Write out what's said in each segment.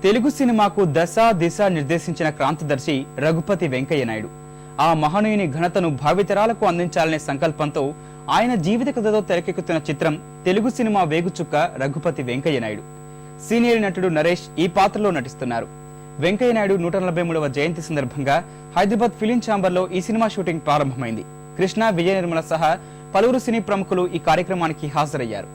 తెలుగు సినిమాకు దశ దిశ నిర్దేశించిన క్రాంతిదర్శి రఘుపతి వెంకయ్య నాయుడు. ఆ మహనీయుని ఘనతను భావితరాలకు అందించాలనే సంకల్పంతో ఆయన జీవిత కథతో తెరకెక్కుతున్న చిత్రం తెలుగు సినిమా వేగుచుక్క రఘుపతి వెంకయ్య నాయుడు. సీనియర్ నటుడు నరేష్ ఈ పాత్రలో నటిస్తున్నారు. వెంకయ్య నాయుడు 143వ జయంతి సందర్భంగా హైదరాబాద్ ఫిలిం ఛాంబర్లో ఈ సినిమా షూటింగ్ ప్రారంభమైంది. కృష్ణ, విజయ నిర్మల సహా పలువురు సినీ ప్రముఖులు ఈ కార్యక్రమానికి హాజరయ్యారు.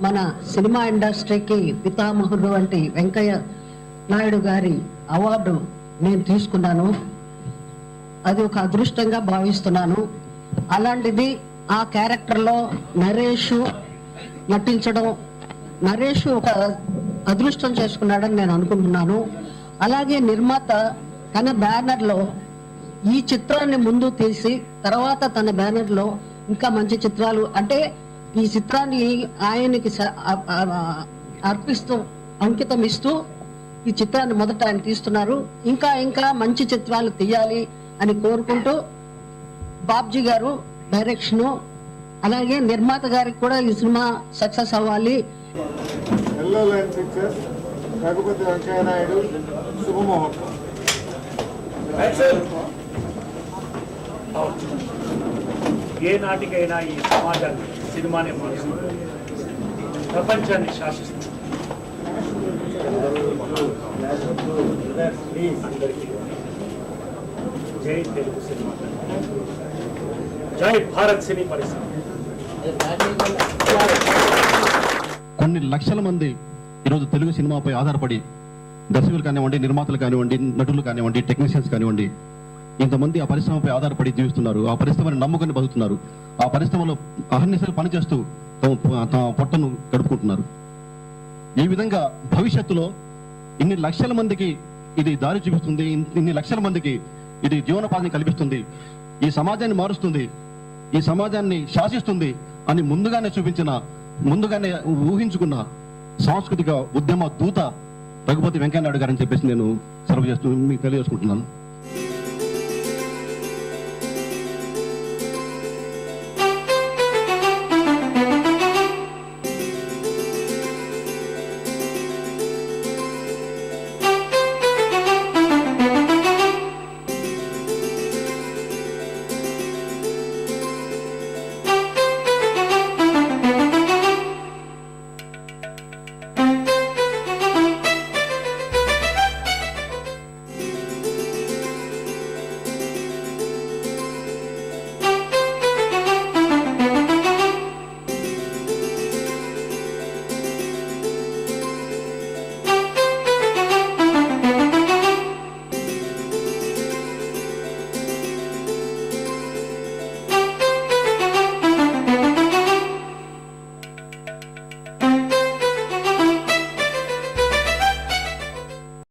మన సినిమా ఇండస్ట్రీకి పితామహుడు వంటి వెంకయ్య నాయుడు గారి అవార్డు నేను తీసుకున్నాను. అది ఒక అదృష్టంగా భావిస్తున్నాను. అలాంటిది ఆ క్యారెక్టర్లో నరేష్ నటించడం, నరేష్ ఒక అదృష్టం చేసుకున్నాడని నేను అనుకుంటున్నాను. అలాగే నిర్మాత తన బ్యానర్లో ఈ చిత్రాన్ని ముందు తీసి తర్వాత తన బ్యానర్లో ఇంకా మంచి చిత్రాలు, అంటే ఈ చిత్రాన్ని ఆయనకి అంకితం ఇస్తూ ఈ చిత్రాన్ని మొదట ఆయన తీస్తున్నారు. ఇంకా ఇంకా మంచి చిత్రాలు తీయాలి అని కోరుకుంటూ బాబ్జీ గారు డైరెక్షను, అలాగే నిర్మాత గారికి కూడా ఈ సినిమా సక్సెస్ అవ్వాలి. Yellow line pictures, Raghupathi Venkaiah Naidu శుభముహూర్తం. ఏ నాటికైనా ఈ సమాజాన్ని, సినిమానే మారుస్తుంది, ప్రపంచాన్ని శాసిస్తుంది. జై తెలుగు సినిమా, జై భారత్ సినీ పరిశ్రమ. కొన్ని లక్షల మంది ఈరోజు తెలుగు సినిమాపై ఆధారపడి దర్శకులు కానివ్వండి, నిర్మాతలు కానివ్వండి, నటులు కానివ్వండి, టెక్నీషియన్స్ కానివ్వండి, ఇంతమంది ఆ పరిశ్రమపై ఆధారపడి జీవిస్తున్నారు. ఆ పరిశ్రమని నమ్ముకొని బతుకుతున్నారు. ఆ పరిశ్రమలో అహర్నిశలు పనిచేస్తూ తమ పొట్టను గడుపుకుంటున్నారు. ఈ విధంగా భవిష్యత్తులో ఇన్ని లక్షల మందికి ఇది దారి చూపిస్తుంది, ఇన్ని లక్షల మందికి ఇది జీవనోపాధిని కల్పిస్తుంది, ఈ సమాజాన్ని మారుస్తుంది, ఈ సమాజాన్ని శాసిస్తుంది అని ముందుగానే ఊహించుకున్న సాంస్కృతిక ఉద్యమ దూత రఘుపతి వెంకయ్య నాయుడు గారని చెప్పేసి నేను సర్వ్ చేస్తూ మీకు తెలియజేసుకుంటున్నాను.